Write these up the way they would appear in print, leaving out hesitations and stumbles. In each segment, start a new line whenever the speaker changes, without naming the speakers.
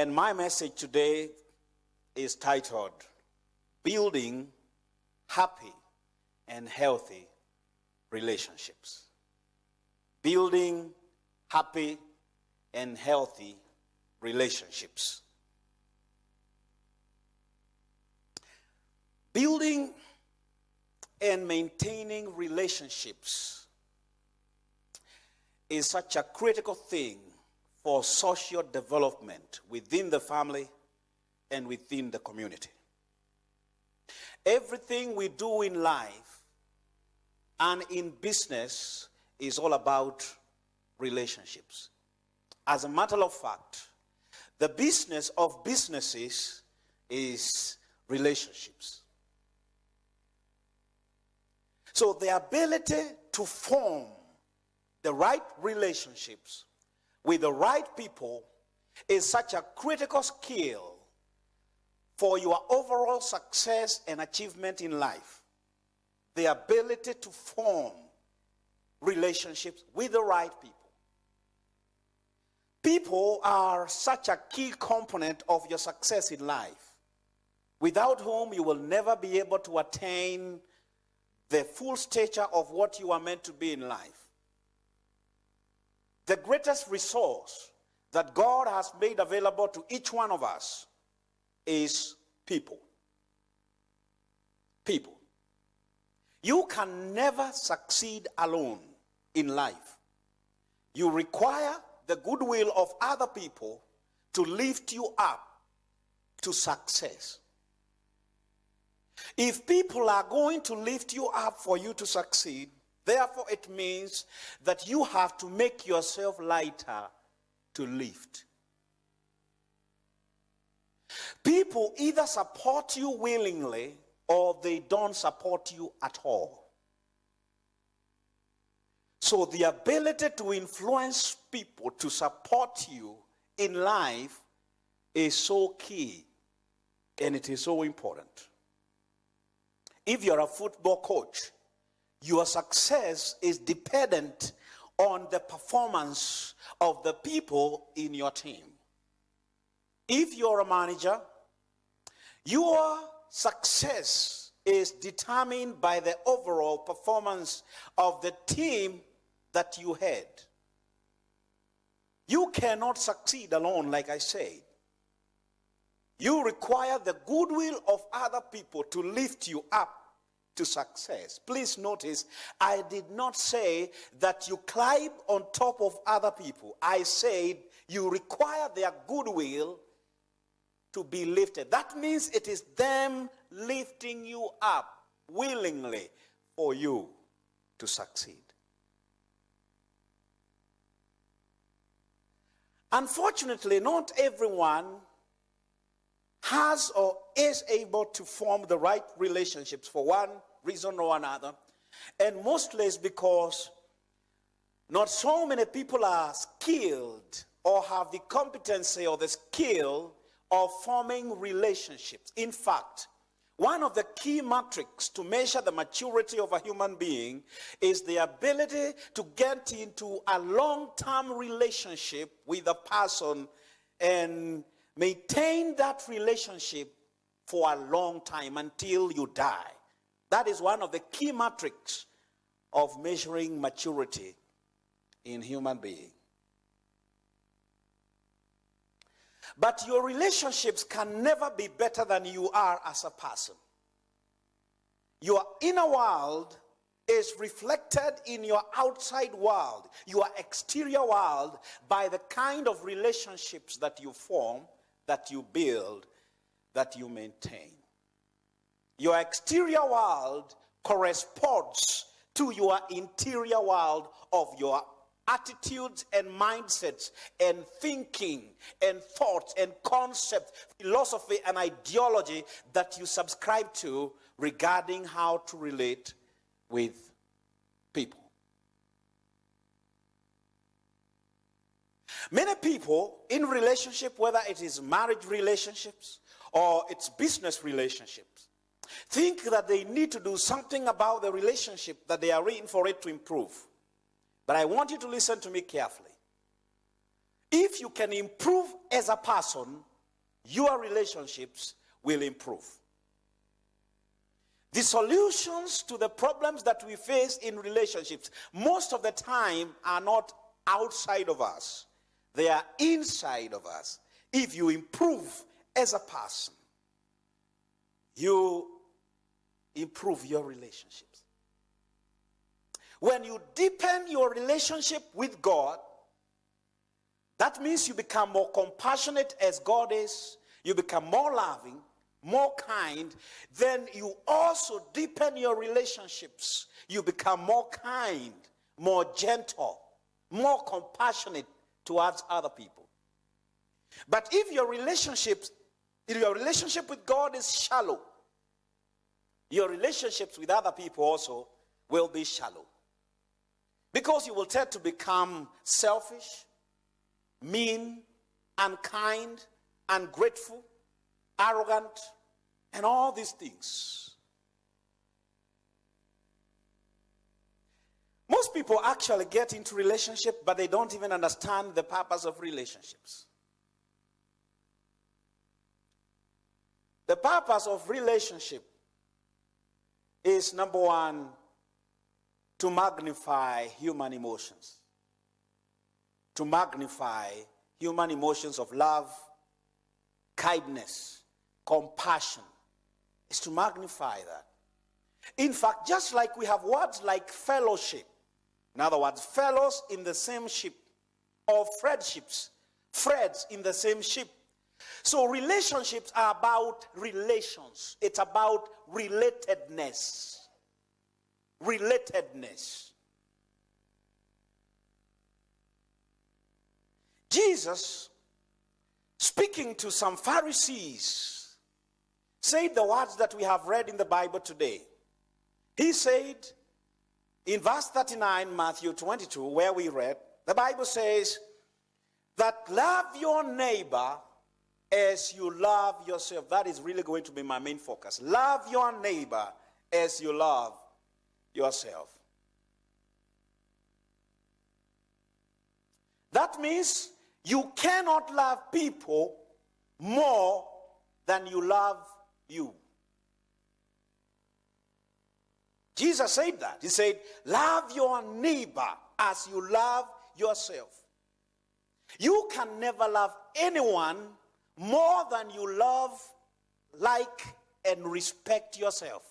And my message today is titled, Building Happy and Healthy Relationships. Building happy and healthy relationships. Building and maintaining relationships is such a critical thing for social development within the family and within the community. Everything we do in life and in business is all about relationships. As a matter of fact, the business of businesses is relationships. So the ability to form the right relationships with the right people is such a critical skill for your overall success and achievement in life. The ability to form relationships with the right people. People are such a key component of your success in life, without whom you will never be able to attain the full stature of what you are meant to be in life. The greatest resource that God has made available to each one of us is people. People. You can never succeed alone in life. You require the goodwill of other people to lift you up to success. If people are going to lift you up for you to succeed, therefore it means that you have to make yourself lighter to lift. People either support you willingly or they don't support you at all. So the ability to influence people to support you in life is so key, and it is so important. If you're a football coach, your success is dependent on the performance of the people in your team. If you're a manager, your success is determined by the overall performance of the team that you head. You cannot succeed alone, like I said. You require the goodwill of other people to lift you up to success. Please notice, I did not say that you climb on top of other people. I said you require their goodwill to be lifted. That means it is them lifting you up willingly for you to succeed. Unfortunately, not everyone has or is able to form the right relationships for one reason or another. And mostly it's because not so many people are skilled or have the competency or the skill of forming relationships. In fact, one of the key metrics to measure the maturity of a human being is the ability to get into a long-term relationship with a person and maintain that relationship for a long time until you die. That is one of the key metrics of measuring maturity in human being. But your relationships can never be better than you are as a person. Your inner world is reflected in your outside world, your exterior world, by the kind of relationships that you form, that you build, that you maintain. Your exterior world corresponds to your interior world of your attitudes and mindsets and thinking and thoughts and concepts, philosophy and ideology that you subscribe to regarding how to relate with people. Many people in relationship, whether it is marriage relationships or it's business relationships, think that they need to do something about the relationship that they are in for it to improve. But I want you to listen to me carefully. If you can improve as a person, your relationships will improve. The solutions to the problems that we face in relationships most of the time are not outside of us. They are inside of us. If you improve as a person, you improve your relationships. When you deepen your relationship with God, that means you become more compassionate as God is. You become more loving, more kind. Then you also deepen your relationships. You become more kind, more gentle, more compassionate towards other people. But if your relationship with God is shallow, your relationships with other people also will be shallow. Because you will tend to become selfish, mean, unkind, ungrateful, arrogant, and all these things. Most people actually get into relationship, but they don't even understand the purpose of relationships. The purpose of relationship is, number one, to magnify human emotions. To magnify human emotions of love, kindness, compassion. Is to magnify that. In fact, just like we have words like fellowship, in other words, fellows in the same ship, or friendships, friends in the same ship. So relationships are about relations. It's about relatedness. Relatedness. Jesus, speaking to some Pharisees, said the words that we have read in the Bible today. He said, in verse 39, Matthew 22, where we read, the Bible says that love your neighbor as you love yourself. That is really going to be my main focus. Love your neighbor as you love yourself. That means you cannot love people more than you love you. Jesus said that. He said, love your neighbor as you love yourself. You can never love anyone more than you love, like, and respect yourself.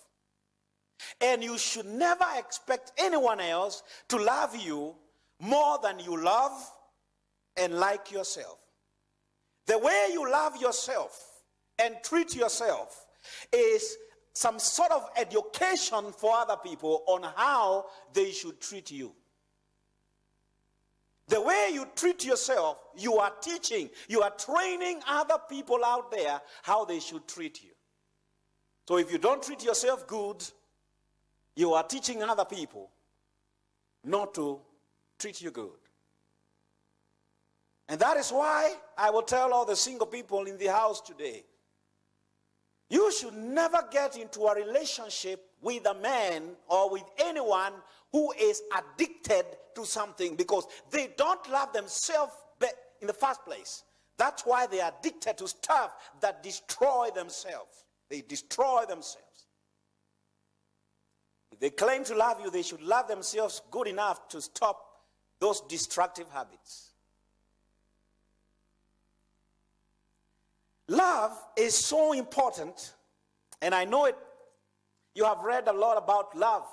And you should never expect anyone else to love you more than you love and like yourself. The way you love yourself and treat yourself is some sort of education for other people on how they should treat you. The way you treat yourself, you are teaching, you are training other people out there how they should treat you. So if you don't treat yourself good, you are teaching other people not to treat you good. And that is why I will tell all the single people in the house today, you should never get into a relationship with a man or with anyone who is addicted to something, because they don't love themselves in the first place. That's why they are addicted to stuff that destroy themselves. They destroy themselves. If they claim to love you, they should love themselves good enough to stop those destructive habits. Love is so important, and I know it. You have read a lot about love.